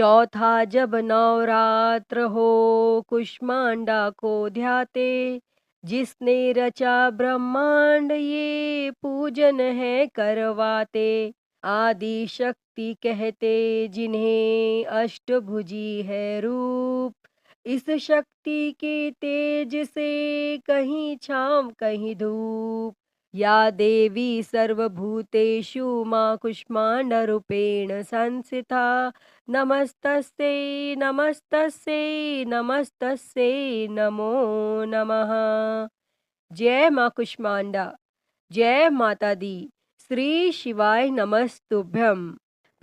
चौथा जब नवरात्र हो, कुष्मांडा को ध्याते, जिसने रचा ब्रह्मांड ये पूजन है करवाते। आदि शक्ति कहते जिन्हें, अष्टभुजी है रूप, इस शक्ति के तेज से कहीं छाँव कहीं धूप। या देवी सर्वभूतेषु माँ कुष्मांडरूपेण संस्थिता, नमस्तस्यै नमस्तस्यै नमस्तस्यै नमो नमः। जय माँ कुष्मांडा, जय माता दी, श्री शिवाय नमस्तुभ्यम।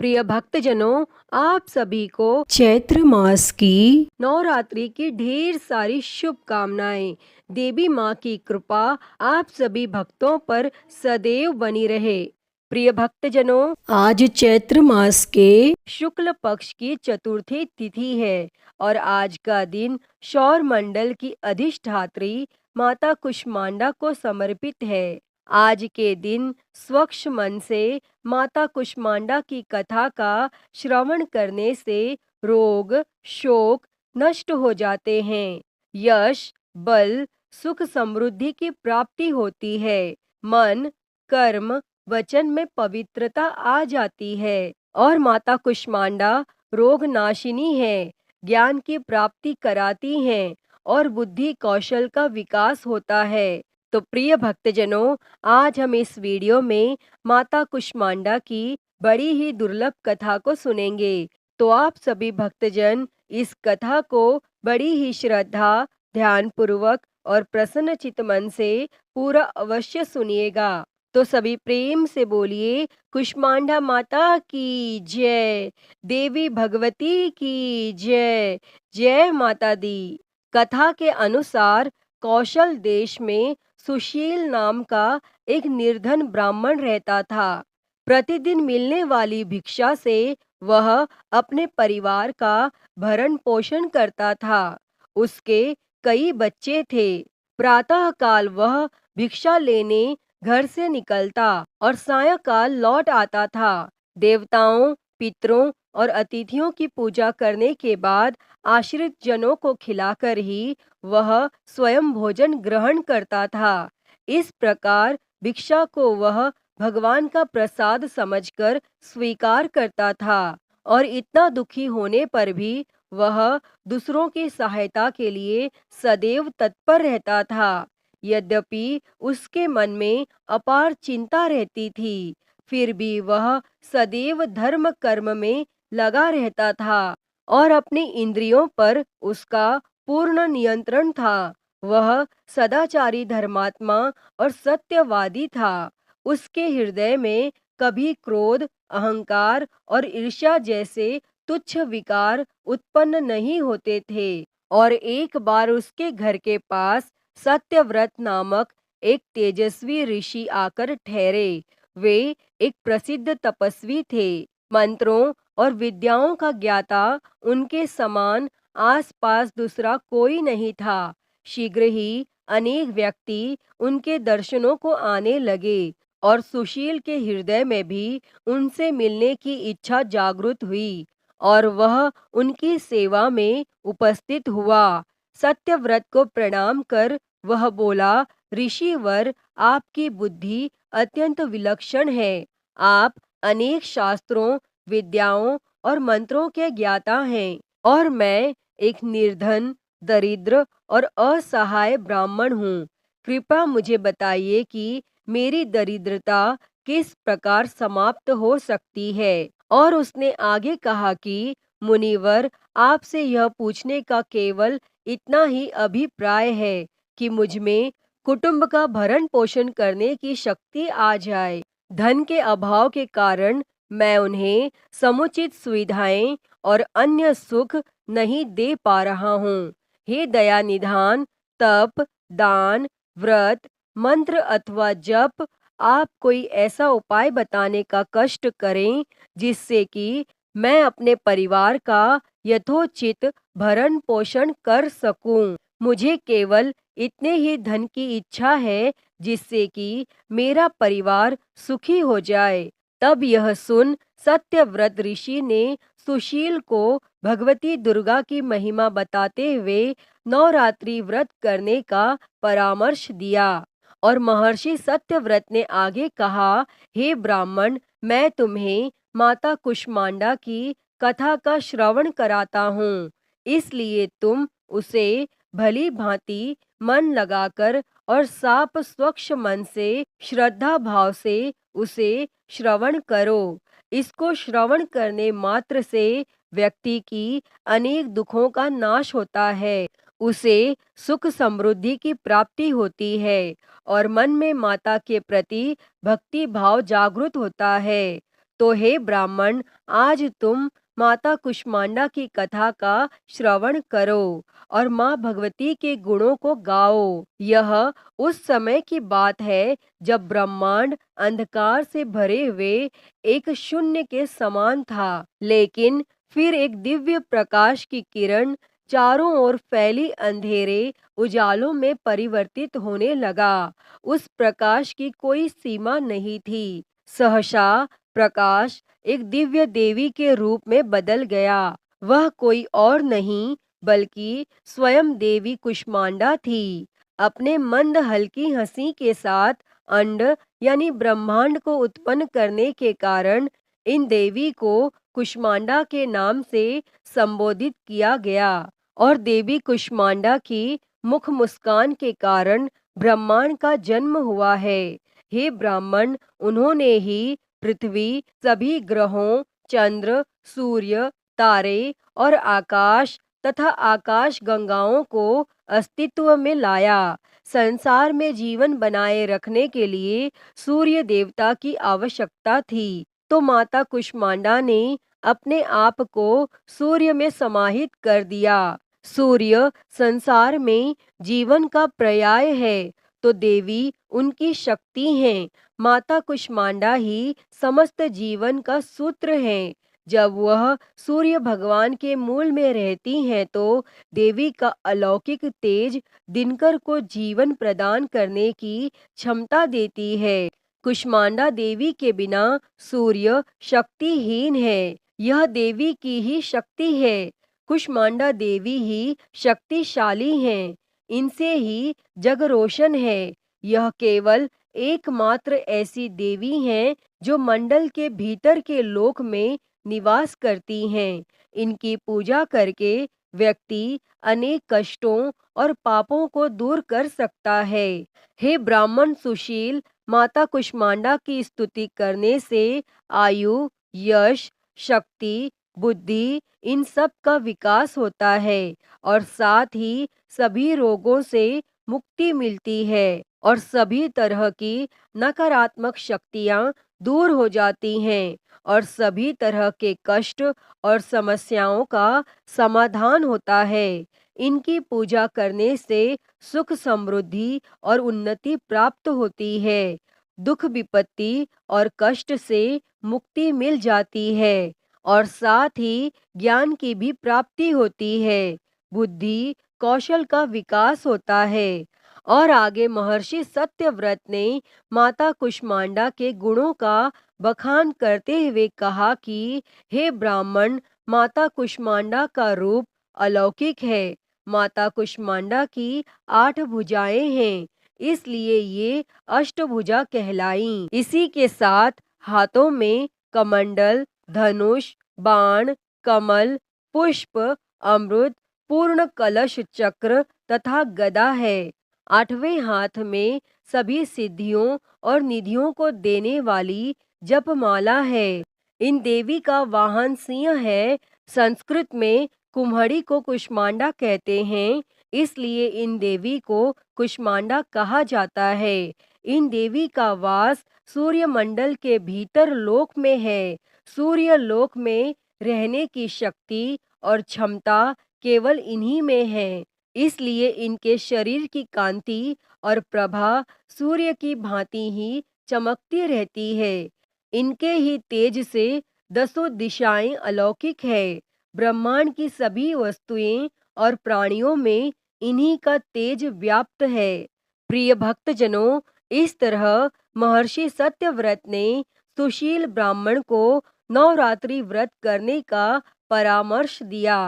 प्रिय भक्तजनों, आप सभी को चैत्र मास की नवरात्रि की ढेर सारी शुभकामनाएं। देवी माँ की कृपा आप सभी भक्तों पर सदैव बनी रहे। प्रिय भक्तजनों, आज चैत्र मास के शुक्ल पक्ष की चतुर्थी तिथि है और आज का दिन सौर मंडल की अधिष्ठात्री माता कुष्मांडा को समर्पित है। आज के दिन स्वच्छ मन से माता कुष्मांडा की कथा का श्रवण करने से रोग शोक नष्ट हो जाते हैं। यश बल सुख समृद्धि की प्राप्ति होती है। मन कर्म वचन में पवित्रता आ जाती है और माता कुष्मांडा रोग नाशिनी है, ज्ञान की प्राप्ति कराती हैं और बुद्धि कौशल का विकास होता है। तो प्रिय भक्तजनों, आज हम इस वीडियो में माता कुष्मांडा की बड़ी ही दुर्लभ कथा को सुनेंगे। तो आप सभी भक्तजन इस कथा को बड़ी ही श्रद्धा, ध्यान पूर्वक और प्रसन्न चित्त मन से पूरा अवश्य सुनिएगा। तो सभी प्रेम से बोलिए, कुष्मांडा माता की जय, देवी भगवती की जय, जय माता दी। कथा के अनुसार कौशल देश में सुशील नाम का एक निर्धन ब्राह्मण रहता था। प्रतिदिन मिलने वाली भिक्षा से वह अपने परिवार का भरण पोषण करता था। उसके कई बच्चे थे। प्रातः काल वह भिक्षा लेने घर से निकलता और सायंकाल लौट आता था। देवताओं, पितरों और अतिथियों की पूजा करने के बाद आश्रित जनों को खिलाकर ही वह स्वयं भोजन ग्रहण करता था। इस प्रकार भिक्षा को वह भगवान का प्रसाद समझकर स्वीकार करता था और इतना दुखी होने पर भी वह दूसरों की सहायता के लिए सदैव तत्पर रहता था। यद्यपि उसके मन में अपार चिंता रहती थी, फिर भी वह सदैव धर्म कर्म में लगा रहता था और अपनी इंद्रियों पर उसका पूर्ण नियंत्रण था। वह सदाचारी धर्मात्मा और सत्यवादी था। उसके हृदय में कभी क्रोध, अहंकार और ईर्ष्या जैसे तुच्छ विकार उत्पन्न नहीं होते थे। और एक बार उसके घर के पास सत्यव्रत नामक एक तेजस्वी ऋषि आकर ठहरे। वे एक प्रसिद्ध तपस्वी थे। मंत्रों और विद्याओं का ज्ञाता उनके समान आसपास दूसरा कोई नहीं था। शीघ्र ही अनेक व्यक्ति उनके दर्शनों को आने लगे और सुशील के हृदय में भी उनसे मिलने की इच्छा जागृत हुई और वह उनकी सेवा में उपस्थित हुआ। सत्यव्रत को प्रणाम कर वह बोला, ऋषिवर, आपकी बुद्धि अत्यंत विलक्षण है। आप अनेक शास्त्रों, विद्याओं और मंत्रों के ज्ञाता हैं और मैं एक निर्धन, दरिद्र और असहाय ब्राह्मण हूँ। कृपया मुझे बताइए कि मेरी दरिद्रता किस प्रकार समाप्त हो सकती है। और उसने आगे कहा कि मुनिवर, आपसे यह पूछने का केवल इतना ही अभिप्राय है कि मुझ में कुटुंब का भरण पोषण करने की शक्ति आ जाए। धन के अभाव के कारण मैं उन्हें समुचित सुविधाएं और अन्य सुख नहीं दे पा रहा हूँ। हे दया निधान, तप, दान, व्रत, मंत्र अथवा जप, आप कोई ऐसा उपाय बताने का कष्ट करें जिससे कि मैं अपने परिवार का यथोचित भरण पोषण कर सकूं। मुझे केवल इतने ही धन की इच्छा है जिससे कि मेरा परिवार सुखी हो जाए। तब यह सुन सत्यव्रत ऋषि ने सुशील को भगवती दुर्गा की महिमा बताते हुए नवरात्रि व्रत करने का परामर्श दिया। और महर्षि सत्यव्रत ने आगे कहा, हे ब्राह्मण, मैं तुम्हें माता कुष्मांडा की कथा का श्रवण कराता हूँ, इसलिए तुम उसे भली भांति मन लगाकर और साफ स्वच्छ मन से श्रद्धा भाव से उसे श्रवण करो। इसको श्रवण करने मात्र से व्यक्ति की अनेक दुखों का नाश होता है, उसे सुख समृद्धि की प्राप्ति होती है और मन में माता के प्रति भक्ति भाव जागृत होता है। तो हे ब्राह्मण, आज तुम माता कुष्मांडा की कथा का श्रवण करो और माँ भगवती के गुणों को गाओ। यह उस समय की बात है जब ब्रह्मांड अंधकार से भरे हुए एक शून्य के समान था, लेकिन फिर एक दिव्य प्रकाश की किरण चारों ओर फैली अंधेरे उजालों में परिवर्तित होने लगा। उस प्रकाश की कोई सीमा नहीं थी। सहसा प्रकाश एक दिव्य देवी के रूप में बदल गया। वह कोई और नहीं बल्कि स्वयं देवी कुष्मांडा थी। अपने मंद हल्की हंसी के साथ अंड यानी ब्रह्मांड को उत्पन्न करने के कारण इन देवी को कुष्मांडा के नाम से संबोधित किया गया और देवी कुष्मांडा की मुख मुस्कान के कारण ब्रह्मांड का जन्म हुआ है। हे ब्राह्मण, उन्होंने ही पृथ्वी, सभी ग्रहों, चंद्र, सूर्य, तारे और आकाश तथा आकाश गंगाओं को अस्तित्व में लाया। संसार में जीवन बनाए रखने के लिए सूर्य देवता की आवश्यकता थी, तो माता कुष्मांडा ने अपने आप को सूर्य में समाहित कर दिया। सूर्य संसार में जीवन का पर्याय है, तो देवी उनकी शक्ति हैं। माता कुष्मांडा ही समस्त जीवन का सूत्र है। जब वह सूर्य भगवान के मूल में रहती हैं तो देवी का अलौकिक तेज दिनकर को जीवन प्रदान करने की क्षमता देती है। कुष्मांडा देवी के बिना सूर्य शक्तिहीन है। यह देवी की ही शक्ति है। कुष्मांडा देवी ही शक्तिशाली हैं। इनसे ही जग रोशन है। यह केवल एकमात्र ऐसी देवी हैं जो मंडल के भीतर के लोक में निवास करती हैं। इनकी पूजा करके व्यक्ति अनेक कष्टों और पापों को दूर कर सकता है। हे ब्राह्मण सुशील, माता कुष्मांडा की स्तुति करने से आयु, यश, शक्ति, बुद्धि इन सब का विकास होता है और साथ ही सभी रोगों से मुक्ति मिलती है और सभी तरह की नकारात्मक शक्तियां दूर हो जाती हैं और सभी तरह के कष्ट और समस्याओं का समाधान होता है। इनकी पूजा करने से सुख समृद्धि और उन्नति प्राप्त होती है। दुख विपत्ति और कष्ट से मुक्ति मिल जाती है और साथ ही ज्ञान की भी प्राप्ति होती है। बुद्धि कौशल का विकास होता है। और आगे महर्षि सत्यव्रत ने माता कुष्मांडा के गुणों का बखान करते हुए कहा कि हे ब्राह्मण, माता कुष्मांडा का रूप अलौकिक है। माता कुष्मांडा की 8 भुजाएं हैं, इसलिए ये अष्टभुजा कहलाईं। इसी के साथ हाथों में कमंडल, धनुष, बाण, कमल, पुष्प, अमृत, पूर्ण कलश, चक्र तथा गदा है। 8वें हाथ में सभी सिद्धियों और निधियों को देने वाली जपमाला है। इन देवी का वाहन सिंह है। संस्कृत में कुम्हड़ी को कुष्मांडा कहते हैं, इसलिए इन देवी को कुष्मांडा कहा जाता है। इन देवी का वास सूर्य मंडल के भीतर लोक में है। सूर्य लोक में रहने की शक्ति और क्षमता केवल इन्हीं में है, इसलिए इनके शरीर की कांति और प्रभा सूर्य की भांति ही चमकती रहती है। इनके ही तेज से 10 दिशाएं अलौकिक है। ब्रह्मांड की सभी वस्तुएं और प्राणियों में इन्हीं का तेज व्याप्त है। प्रिय भक्तजनों, इस तरह महर्षि सत्यव्रत ने सुशील ब्राह्मण को नवरात्रि व्रत करने का परामर्श दिया।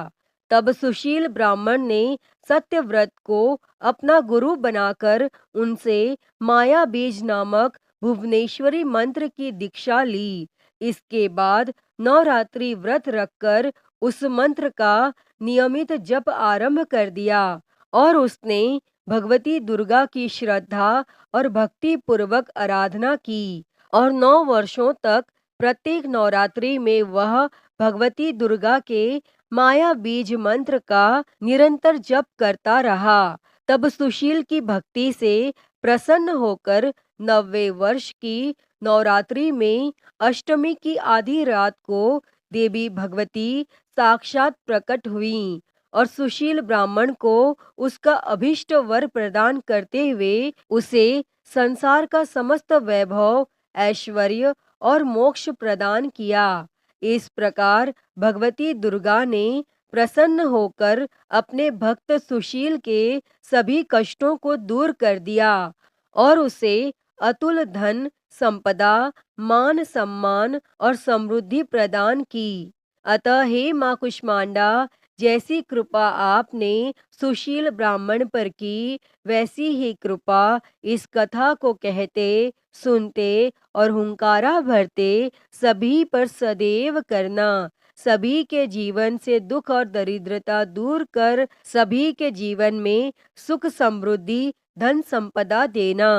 तब सुशील ब्राह्मण ने सत्यव्रत को अपना गुरु बनाकर उनसे माया बीज नामक भुवनेश्वरी मंत्र की दीक्षा ली। इसके बाद नवरात्रि व्रत रखकर उस मंत्र का नियमित जप आरंभ कर दिया और उसने भगवती दुर्गा की श्रद्धा और भक्ति पूर्वक आराधना की और 9 वर्षों तक प्रत्येक नवरात्रि में वह भगवती दुर्गा के माया बीज मंत्र का निरंतर जप करता रहा। तब सुशील की भक्ति से प्रसन्न होकर 90 वर्ष की नवरात्रि में अष्टमी की आधी रात को देवी भगवती साक्षात प्रकट हुई और सुशील ब्राह्मण को उसका अभीष्ट वर प्रदान करते हुए उसे संसार का समस्त वैभव, ऐश्वर्य और मोक्ष प्रदान किया। इस प्रकार भगवती दुर्गा ने प्रसन्न होकर अपने भक्त सुशील के सभी कष्टों को दूर कर दिया और उसे अतुल धन, संपदा, मान सम्मान और समृद्धि प्रदान की। अतः हे माँ कुष्मांडा, जैसी कृपा आपने सुशील ब्राह्मण पर की, वैसी ही कृपा इस कथा को कहते, सुनते और हुंकारा भरते सभी पर सदैव करना। सभी के जीवन से दुख और दरिद्रता दूर कर सभी के जीवन में सुख, समृद्धि, धन संपदा देना।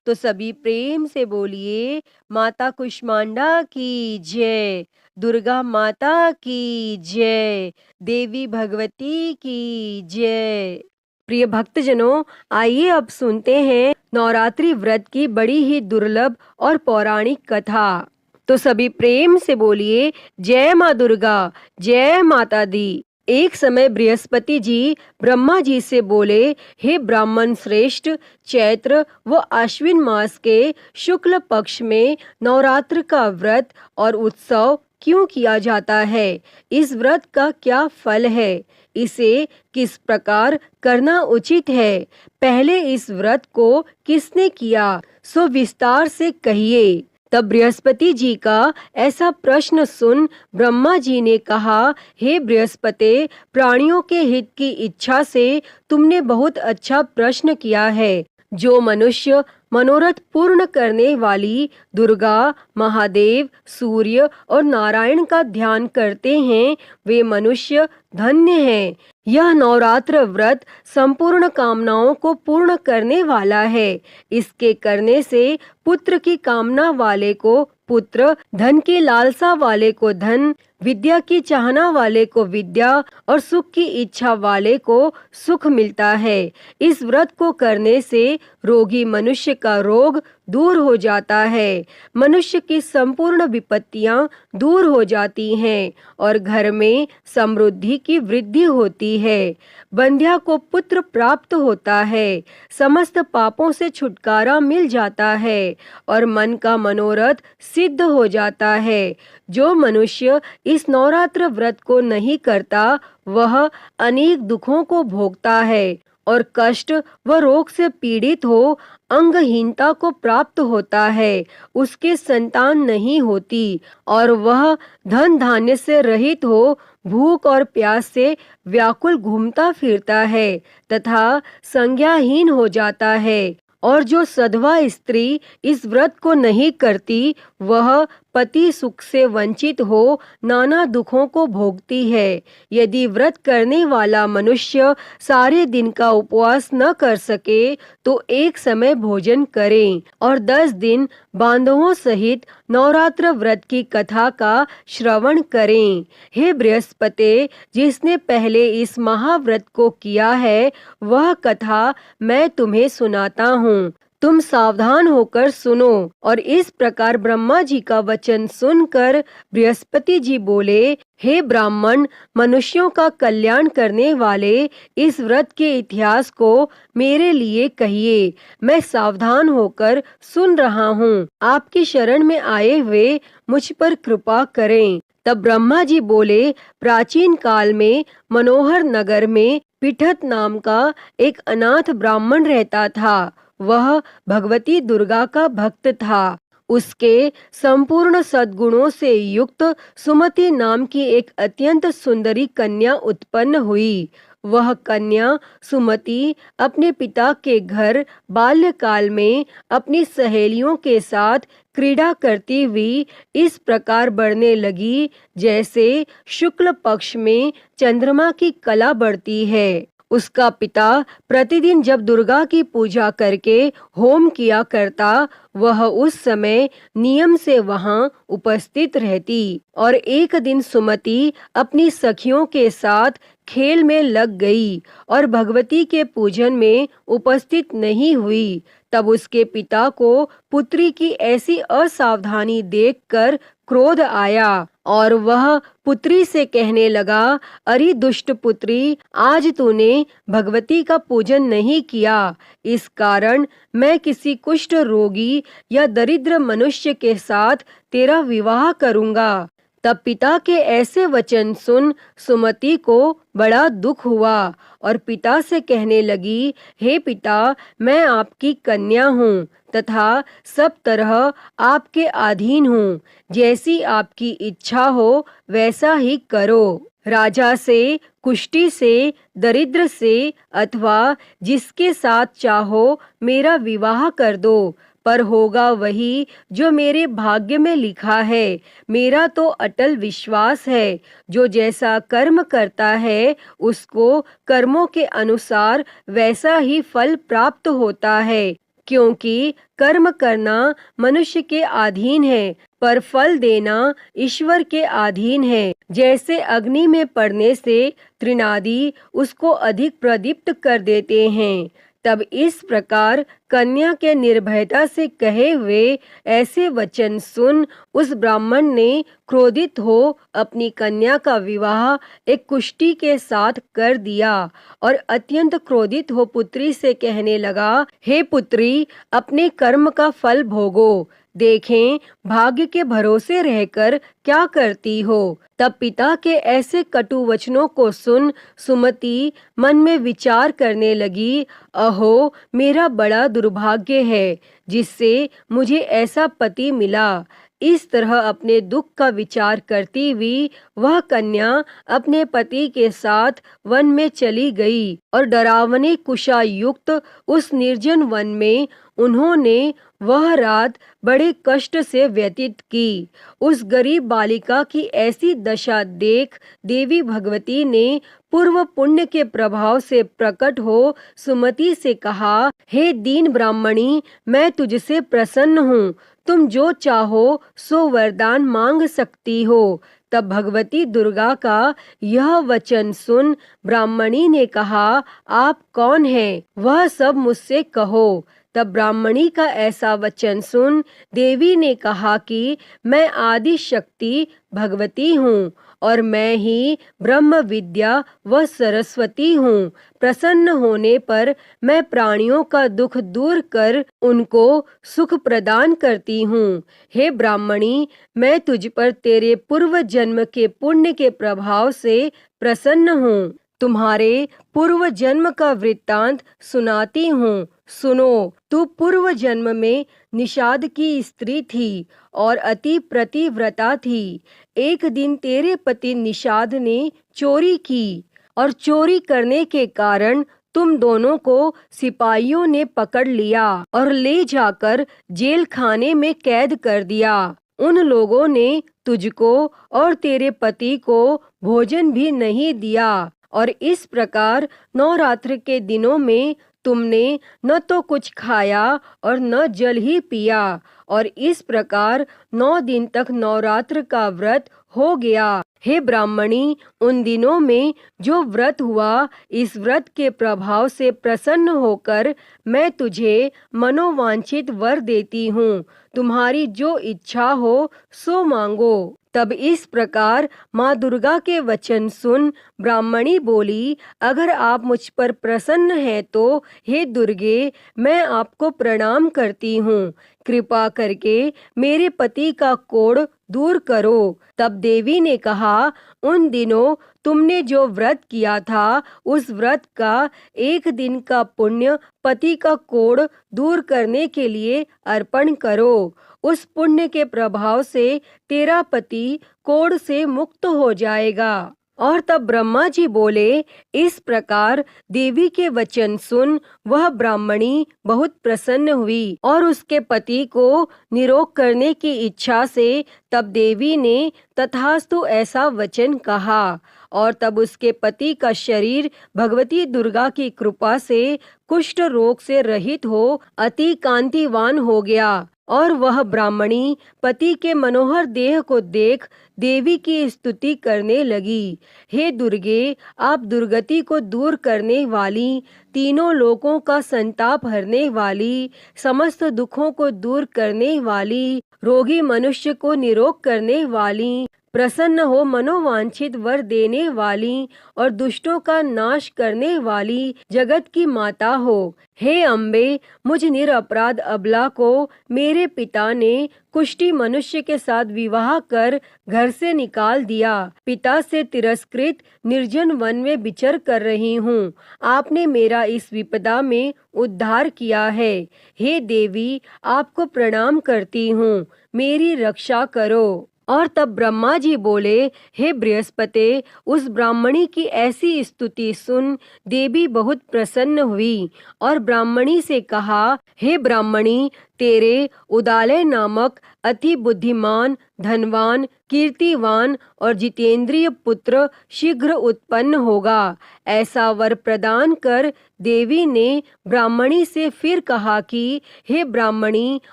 तो सभी प्रेम से बोलिए, माता कुष्मांडा की जय, दुर्गा माता की जय, देवी भगवती की जय। प्रिय भक्तजनों, आइए अब सुनते हैं नवरात्रि व्रत की बड़ी ही दुर्लभ और पौराणिक कथा। तो सभी प्रेम से बोलिए, जय माँ दुर्गा, जय माता दी। एक समय बृहस्पति जी ब्रह्मा जी से बोले, हे ब्राह्मण श्रेष्ठ, चैत्र व आश्विन मास के शुक्ल पक्ष में नवरात्र का व्रत और उत्सव क्यों किया जाता है? इस व्रत का क्या फल है? इसे किस प्रकार करना उचित है? पहले इस व्रत को किसने किया, सो विस्तार से कहिए। तब बृहस्पति जी का ऐसा प्रश्न सुन ब्रह्मा जी ने कहा, हे बृहस्पति, प्राणियों के हित की इच्छा से तुमने बहुत अच्छा प्रश्न किया है। जो मनुष्य मनोरथ पूर्ण करने वाली दुर्गा, महादेव, सूर्य और नारायण का ध्यान करते हैं, वे मनुष्य धन्य हैं। यह नवरात्र व्रत संपूर्ण कामनाओं को पूर्ण करने वाला है। इसके करने से पुत्र की कामना वाले को पुत्र, धन की लालसा वाले को धन, विद्या की चाहना वाले को विद्या और सुख की इच्छा वाले को सुख मिलता है। इस व्रत को करने से रोगी मनुष्य का रोग दूर हो जाता है, मनुष्य की संपूर्ण विपत्तियां दूर हो जाती हैं और घर में समृद्धि की वृद्धि होती है। बंध्या को पुत्र प्राप्त होता है, समस्त पापों से छुटकारा मिल जाता है और मन का मनोरथ सिद्ध हो जाता है। जो मनुष्य इस नवरात्र व्रत को नहीं करता, वह अनेक दुखों को भोगता है और कष्ट व रोग से पीड़ित हो अंगहीनता को प्राप्त होता है। उसके संतान नहीं होती और वह धन धान्य से रहित हो भूख और प्यास से व्याकुल घूमता फिरता है तथा संज्ञाहीन हो जाता है। और जो सधवा स्त्री इस व्रत को नहीं करती, वह पति सुख से वंचित हो नाना दुखों को भोगती है। यदि व्रत करने वाला मनुष्य सारे दिन का उपवास न कर सके तो एक समय भोजन करें और 10 दिन बांधवों सहित नवरात्र व्रत की कथा का श्रवण करें। हे बृहस्पति, जिसने पहले इस महाव्रत को किया है, वह कथा मैं तुम्हें सुनाता हूँ। तुम सावधान होकर सुनो। और इस प्रकार ब्रह्मा जी का वचन सुनकर बृहस्पति जी बोले, हे ब्राह्मण, मनुष्यों का कल्याण करने वाले इस व्रत के इतिहास को मेरे लिए कहिए। मैं सावधान होकर सुन रहा हूँ। आपकी शरण में आए हुए मुझ पर कृपा करें। तब ब्रह्मा जी बोले, प्राचीन काल में मनोहर नगर में पिठत नाम का एक अनाथ ब्राह्मण रहता था। वह भगवती दुर्गा का भक्त था। उसके संपूर्ण सद्गुणों से युक्त सुमति नाम की एक अत्यंत सुंदरी कन्या उत्पन्न हुई। वह कन्या सुमति अपने पिता के घर बाल्यकाल में अपनी सहेलियों के साथ क्रीड़ा करती हुई इस प्रकार बढ़ने लगी जैसे शुक्ल पक्ष में चंद्रमा की कला बढ़ती है। उसका पिता प्रतिदिन जब दुर्गा की पूजा करके होम किया करता, वह उस समय नियम से वहां उपस्थित रहती। और एक दिन सुमति अपनी सखियों के साथ खेल में लग गई और भगवती के पूजन में उपस्थित नहीं हुई। तब उसके पिता को पुत्री की ऐसी असावधानी देखकर क्रोध आया और वह पुत्री से कहने लगा, अरे दुष्ट पुत्री, आज तूने भगवती का पूजन नहीं किया, इस कारण मैं किसी कुष्ठ रोगी या दरिद्र मनुष्य के साथ तेरा विवाह करूंगा। तब पिता के ऐसे वचन सुन सुमति को बड़ा दुख हुआ और पिता से कहने लगी, हे पिता, मैं आपकी कन्या हूँ तथा सब तरह आपके अधीन हूँ। जैसी आपकी इच्छा हो वैसा ही करो। राजा से, कुष्ठी से, दरिद्र से अथवा जिसके साथ चाहो मेरा विवाह कर दो, पर होगा वही जो मेरे भाग्य में लिखा है। मेरा तो अटल विश्वास है, जो जैसा कर्म करता है उसको कर्मों के अनुसार वैसा ही फल प्राप्त होता है। क्योंकि कर्म करना मनुष्य के अधीन है, पर फल देना ईश्वर के अधीन है। जैसे अग्नि में पड़ने से तृणादि उसको अधिक प्रदीप्त कर देते हैं, तब इस प्रकार कन्या के निर्भयता से कहे हुए ऐसे वचन सुन उस ब्राह्मण ने क्रोधित हो अपनी कन्या का विवाह एक कुष्ठी के साथ कर दिया और अत्यंत क्रोधित हो पुत्री से कहने लगा, हे पुत्री, अपने कर्म का फल भोगो, देखें भाग्य के भरोसे रहकर क्या करती हो। तब पिता के ऐसे कटु वचनों को सुन सुमति मन में विचार करने लगी, अहो, मेरा बड़ा दुर्भाग्य है जिससे मुझे ऐसा पति मिला। इस तरह अपने दुख का विचार करती हुई वह कन्या अपने पति के साथ वन में चली गई और डरावने कुशा युक्त उस निर्जन वन में उन्होंने वह रात बड़े कष्ट से व्यतीत की। उस गरीब बालिका की ऐसी दशा देख देवी भगवती ने पूर्व पुण्य के प्रभाव से प्रकट हो सुमति से कहा, हे दीन ब्राह्मणी, मैं तुझसे प्रसन्न हूँ, तुम जो चाहो सो वरदान मांग सकती हो। तब भगवती दुर्गा का यह वचन सुन ब्राह्मणी ने कहा, आप कौन हैं? वह सब मुझसे कहो। तब ब्राह्मणी का ऐसा वचन सुन देवी ने कहा कि मैं आदि शक्ति भगवती हूँ और मैं ही ब्रह्म विद्या व सरस्वती हूँ। प्रसन्न होने पर मैं प्राणियों का दुख दूर कर उनको सुख प्रदान करती हूँ। हे ब्राह्मणी, मैं तुझ पर तेरे पूर्व जन्म के पुण्य के प्रभाव से प्रसन्न हूँ। तुम्हारे पूर्व जन्म का वृत्तांत सुनाती हूँ, सुनो। तू पूर्व जन्म में निषाद की स्त्री थी और अति प्रतिव्रता थी। एक दिन तेरे पति निषाद ने चोरी की और चोरी करने के कारण तुम दोनों को सिपाहियों ने पकड़ लिया और ले जाकर जेल खाने में कैद कर दिया। उन लोगों ने तुझको और तेरे पति को भोजन भी नहीं दिया और इस प्रकार नवरात्र के दिनों में तुमने न तो कुछ खाया और न जल ही पिया और इस प्रकार 9 दिन तक नवरात्र का व्रत हो गया। हे ब्राह्मणी, उन दिनों में जो व्रत हुआ, इस व्रत के प्रभाव से प्रसन्न होकर मैं तुझे मनोवांछित वर देती हूँ। तुम्हारी जो इच्छा हो सो मांगो। तब इस प्रकार माँ दुर्गा के वचन सुन ब्राह्मणी बोली, अगर आप मुझ पर प्रसन्न हैं तो हे दुर्गे, मैं आपको प्रणाम करती हूँ। कृपा करके मेरे पति का कोढ़ दूर करो। तब देवी ने कहा, उन दिनों तुमने जो व्रत किया था उस व्रत का 1 दिन का पुण्य पति का कोढ़ दूर करने के लिए अर्पण करो। उस पुण्य के प्रभाव से तेरा पति कोढ़ से मुक्त हो जाएगा। और तब ब्रह्मा जी बोले, इस प्रकार देवी के वचन सुन वह ब्राह्मणी बहुत प्रसन्न हुई और उसके पति को निरोग करने की इच्छा से तब देवी ने तथास्तु ऐसा वचन कहा। और तब उसके पति का शरीर भगवती दुर्गा की कृपा से कुष्ठ रोग से रहित हो अति कांतिवान हो गया। और वह ब्राह्मणी पति के मनोहर देह को देख देवी की स्तुति करने लगी। हे दुर्गे, आप दुर्गति को दूर करने वाली, तीनों लोकों का संताप हरने वाली, समस्त दुखों को दूर करने वाली, रोगी मनुष्य को निरोग करने वाली, प्रसन्न हो मनोवांछित वर देने वाली और दुष्टों का नाश करने वाली जगत की माता हो। हे अम्बे, मुझ निरपराध अबला को मेरे पिता ने कुष्ठी मनुष्य के साथ विवाह कर घर से निकाल दिया। पिता से तिरस्कृत निर्जन वन में विचर कर रही हूँ। आपने मेरा इस विपदा में उद्धार किया है। हे देवी, आपको प्रणाम करती हूँ, मेरी रक्षा करो। और तब ब्रह्मा जी बोले, हे बृहस्पति, उस ब्राह्मणी की ऐसी स्तुति सुन देवी बहुत प्रसन्न हुई और ब्राह्मणी से कहा, हे ब्राह्मणी, तेरे उदालय नामक अति बुद्धिमान, धनवान, कीर्तिवान और जितेंद्रिय पुत्र शीघ्र उत्पन्न होगा। ऐसा वर प्रदान कर देवी ने ब्राह्मणी से फिर कहा कि हे ब्राह्मणी,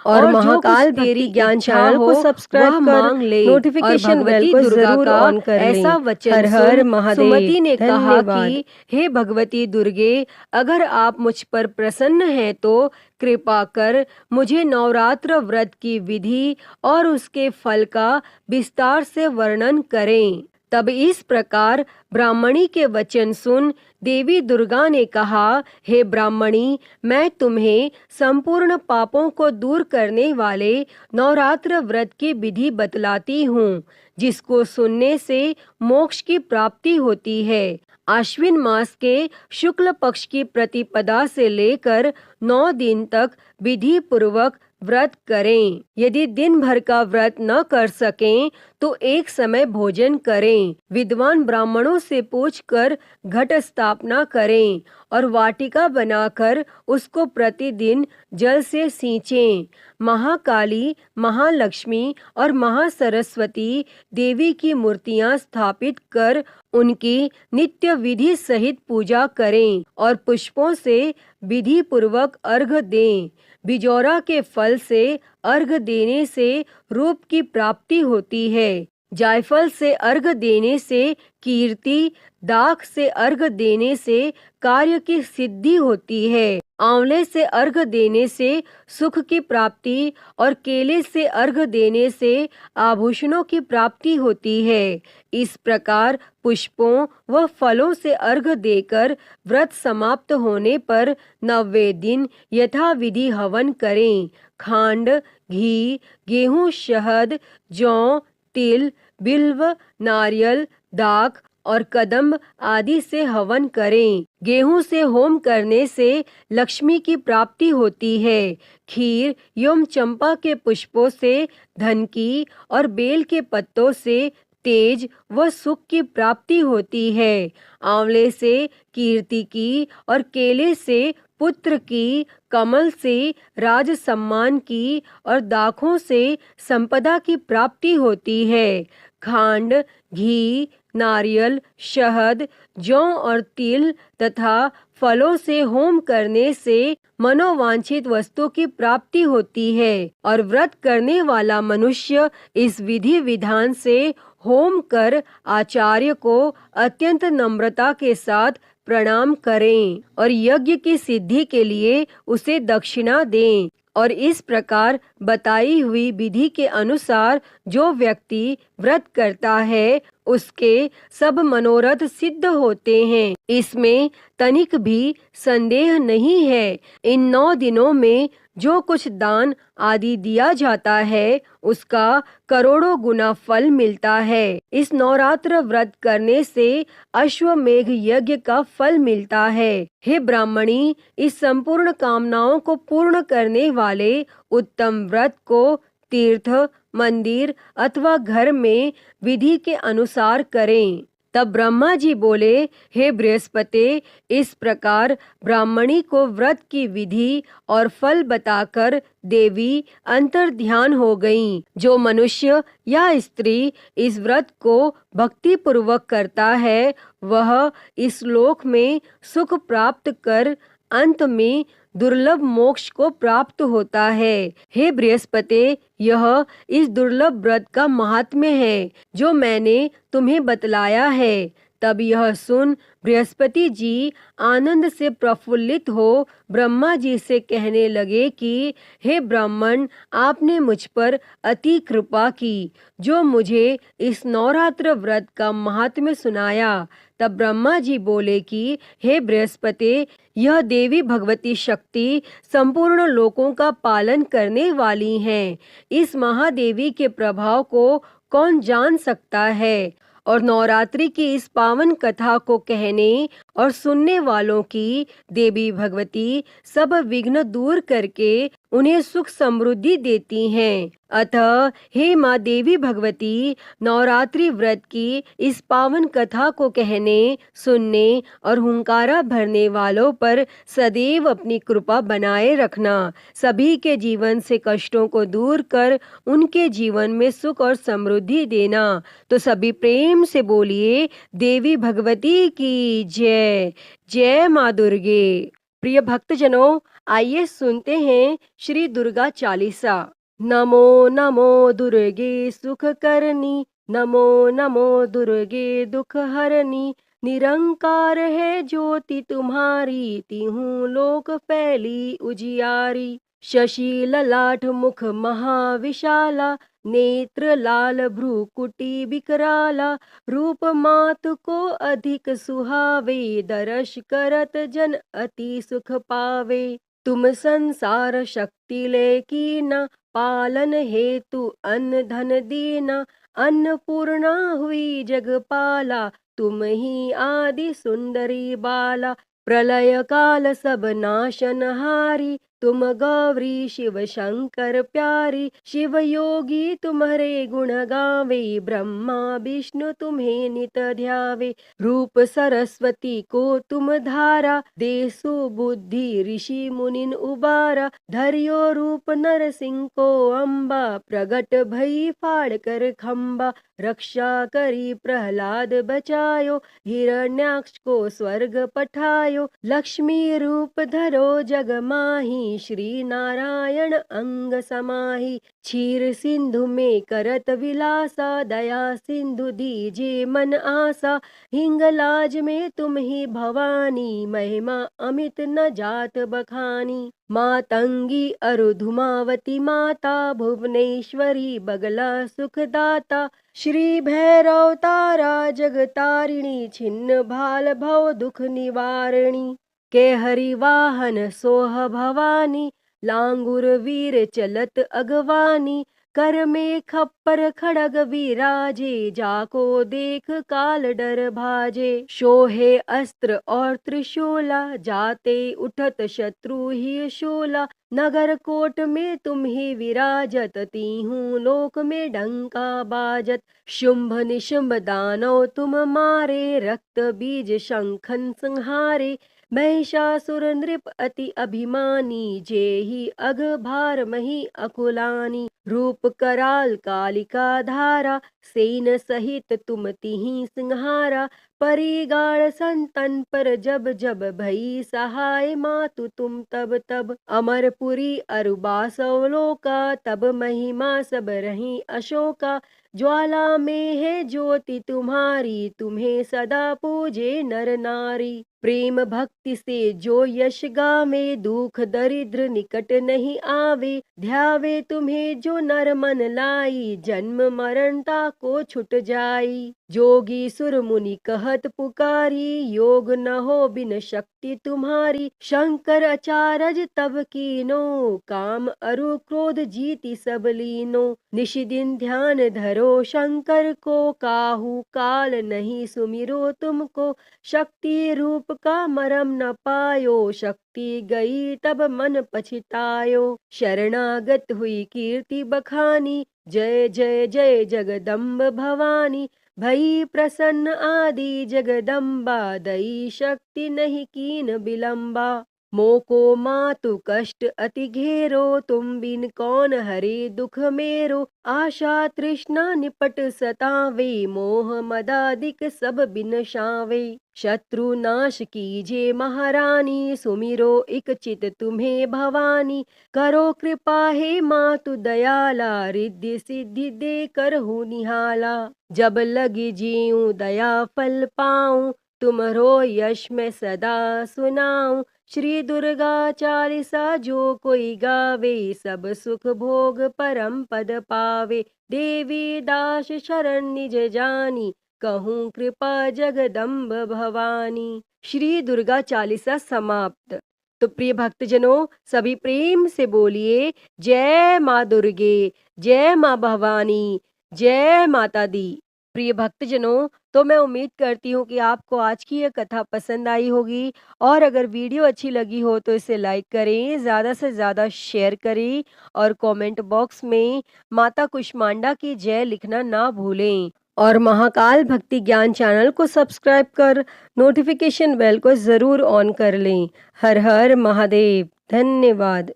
और महाकाल तेरी ज्ञान चैनल को सब्सक्राइब कर मांग ले, नोटिफिकेशन बेल को जरूर ऑन कर ले। ऐसा वचन हर हर महादेव। सुमति ने कहा कि हे भगवती दुर्गे, अगर आप मुझ पर प्रसन्न हैं तो कृपा कर मुझे नवरात्र व्रत की विधि और उसके फल का विस्तार से वर्णन करें। तब इस प्रकार ब्राह्मणी के वचन सुन देवी दुर्गा ने कहा, हे ब्राह्मणी, मैं तुम्हें संपूर्ण पापों को दूर करने वाले नवरात्र व्रत की विधि बतलाती हूँ, जिसको सुनने से मोक्ष की प्राप्ति होती है। आश्विन मास के शुक्ल पक्ष की प्रतिपदा से लेकर 9 दिन तक विधि पूर्वक व्रत करें। यदि दिन भर का व्रत न कर सकें तो एक समय भोजन करें। विद्वान ब्राह्मणों से पूछकर घट स्थापना करें और वाटिका बनाकर उसको प्रतिदिन जल से सींचें। महाकाली, महालक्ष्मी और महासरस्वती देवी की मूर्तियां स्थापित कर उनकी नित्य विधि सहित पूजा करें और पुष्पों से विधि पूर्वक अर्घ दें। बिजौरा के फल से अर्घ देने से रूप की प्राप्ति होती है। जायफल से अर्घ देने से कीर्ति, दाख से अर्घ देने से कार्य की सिद्धि होती है। आंवले से अर्घ देने से सुख की प्राप्ति और केले से अर्घ देने से आभूषणों की प्राप्ति होती है। इस प्रकार पुष्पों व फलों से अर्घ देकर व्रत समाप्त होने पर 90वें दिन यथाविधि हवन करें। खांड, घी, गेहूं, शहद, जौ, तिल, बिल्व, नारियल, दाख और कदम्ब आदि से हवन करें। गेहूं से होम करने से लक्ष्मी की प्राप्ति होती है। खीर एवं चंपा के पुष्पों से धन की और बेल के पत्तों से तेज व सुख की प्राप्ति होती है। आंवले से कीर्ति की और केले से पुत्र की, कमल से राज सम्मान की और दाखों से संपदा की प्राप्ति होती है। खांड, घी, नारियल, शहद, जौ और तिल तथा फलों से होम करने से मनोवांछित वस्तु की प्राप्ति होती है और व्रत करने वाला मनुष्य इस विधि विधान से होम कर आचार्य को अत्यंत नम्रता के साथ प्रणाम करें और यज्ञ की सिद्धि के लिए उसे दक्षिणा दें। और इस प्रकार बताई हुई विधि के अनुसार जो व्यक्ति व्रत करता है उसके सब मनोरथ सिद्ध होते हैं। इसमें तनिक भी संदेह नहीं है। इन 9 दिनों में जो कुछ दान आदि दिया जाता है उसका करोड़ों गुना फल मिलता है। इस नवरात्र व्रत करने से अश्वमेघ यज्ञ का फल मिलता है। हे ब्राह्मणी, इस संपूर्ण कामनाओं को पूर्ण करने वाले उत्तम व्रत को तीर्थ, मंदिर अथवा घर में विधि के अनुसार करें। तब ब्रह्मा जी बोले, हे बृहस्पति, इस प्रकार ब्राह्मणी को व्रत की विधि और फल बताकर देवी अंतर ध्यान हो गईं। जो मनुष्य या स्त्री इस व्रत को भक्ति पूर्वक करता है वह इस लोक में सुख प्राप्त कर अंत में दुर्लभ मोक्ष को प्राप्त होता है। हे बृहस्पति, यह इस दुर्लभ व्रत का महात्म्य है जो मैंने तुम्हें बतलाया है। तब यह सुन बृहस्पति जी आनंद से प्रफुल्लित हो ब्रह्मा जी से कहने लगे कि हे ब्राह्मण, आपने मुझ पर अति कृपा की जो मुझे इस नवरात्र व्रत का महात्म्य सुनाया। तब ब्रह्मा जी बोले कि हे बृहस्पति, यह देवी भगवती शक्ति संपूर्ण लोकों का पालन करने वाली हैं। इस महादेवी के प्रभाव को कौन जान सकता है। और नवरात्रि की इस पावन कथा को कहने और सुनने वालों की देवी भगवती सब विघ्न दूर करके उन्हें सुख समृद्धि देती हैं। अतः हे माँ देवी भगवती, नवरात्रि व्रत की इस पावन कथा को कहने, सुनने और हुंकारा भरने वालों पर सदैव अपनी कृपा बनाए रखना। सभी के जीवन से कष्टों को दूर कर उनके जीवन में सुख और समृद्धि देना। तो सभी प्रेम से बोलिए, देवी भगवती की जय। जय माँ दुर्गे। प्रिय भक्तजनों, आइए सुनते हैं श्री दुर्गा चालीसा। नमो नमो दुर्गे सुख करनी, नमो नमो दुर्गे दुख हरनी। निरंकार है ज्योति तुम्हारी, तिहूं लोक फैली उजियारी। शशि ललाट मुख महाविशाला, नेत्र लाल भ्रूकुटी बिकराला। रूप मात को अधिक सुहावे, दर्श करत जन अति सुख पावे। तुम संसार शक्ति ले कीना, पालन हेतु अन्न धन दीना। अन्नपूर्णा हुई जगपाला, तुम ही आदि सुंदरी बाला। प्रलय काल सब नाशनहारी, तुम गौरी शिव शंकर प्यारी। शिव योगी तुम्हारे गुण गावे, ब्रह्मा विष्णु तुम्हें नित ध्यावे। रूप सरस्वती को तुम धारा, देसु बुद्धि ऋषि मुनिन उबारा। धरियो रूप नरसिंह को अम्बा, प्रगट भई फाड़ कर खम्बा। रक्षा करी प्रहलाद बचायो, हिरण्याक्ष को स्वर्ग पठायो। लक्ष्मी रूप धरो जग माही, श्री नारायण अंग समाही। क्षीर सिंधु में करत विलासा, दया सिंधु दीजे मन आसा। हिंगलाज में तुम ही भवानी, महिमा अमित न जात बखानी। मातंगी अरुधुमावती माता, भुवनेश्वरी बगला सुखदाता। श्री भैरव तारा जगतारिणी, छिन्न भाल भव दुख निवारिणी। के हरि वाहन सोह भवानी, लांगुर वीर चलत अगवानी। कर में खप्पर खड़ग विराजे, जाको देख काल डर भाजे। शोहे अस्त्र और त्रिशूला, जाते उठत शत्रु ही शूला। नगर कोट में तुम ही विराजत, तीहूं लोक में डंका बाजत। शुंभ निशुंभ दानव तुम मारे, रक्त बीज शंखन संहारे। महिषासुर नृप अति अभिमानी, जेहि अघ भार मही अकुलानी। रूप कराल कालिका धारा, सेन सहित तुम तिहि सिंहारा। परिगाण संतन पर जब जब, भई सहाय मातु तुम तब तब। अमरपुरी अरुबासव लोका, तब महिमा सब रही अशोका। ज्वाला में है ज्योति तुम्हारी, तुम्हें सदा पूजे नर नारी। प्रेम भक्ति से जो यश गावे, दुख दरिद्र निकट नहीं आवे। ध्यावे तुम्हें जो नर मन लाई, जन्म मरणता को छुट जाई। जोगी सुर मुनि कह कहत पुकारी, योग न हो बिन शक्ति तुम्हारी। शंकर अचारज तब कीनो, काम अरु क्रोध जीति सब लीनो। निशि दिन ध्यान धरो शंकर को, काहू काल नहीं सुमिरो तुमको। शक्ति रूप का मरम न पायो, शक्ति गई तब मन पछतायो। शरणागत हुई कीर्ति बखानी, जय जय जय जगदम्ब भवानी। भई प्रसन्न आदि जगदम्बा, दई शक्ति नहीं कीन विलंबा। मोको मातु कष्ट अति घेरो, तुम बिन कौन हरे दुख मेरो। आशा तृष्णा निपट सतावे, मोह मदादिक सब बिनशावे। शत्रु नाश कीजे महारानी, सुमिरो इक चित तुम्हें भवानी। करो कृपा हे मातु दयाला, रिद्धि सिद्धि दे करहु निहाला। जब लगी जीऊं दया फल पाऊं, तुमरो यश में सदा सुनाऊं। श्री दुर्गा चालीसा जो कोई गावे, सब सुख भोग परम पद पावे। देवी दास शरण निज जानी, कहूँ कृपा जगदम्ब भवानी। श्री दुर्गा चालीसा समाप्त। तो प्रिय भक्तजनों, सभी प्रेम से बोलिए जय माँ दुर्गे, जय माँ भवानी, जय माता दी। प्रिय भक्तजनों, तो मैं उम्मीद करती हूँ कि आपको आज की यह कथा पसंद आई होगी, और अगर वीडियो अच्छी लगी हो तो इसे लाइक करें, ज़्यादा से ज़्यादा शेयर करें, और कमेंट बॉक्स में माता कुष्मांडा की जय लिखना ना भूलें। और महाकाल भक्ति ज्ञान चैनल को सब्सक्राइब कर नोटिफिकेशन बेल को ज़रूर ऑन कर लें। हर हर महादेव। धन्यवाद।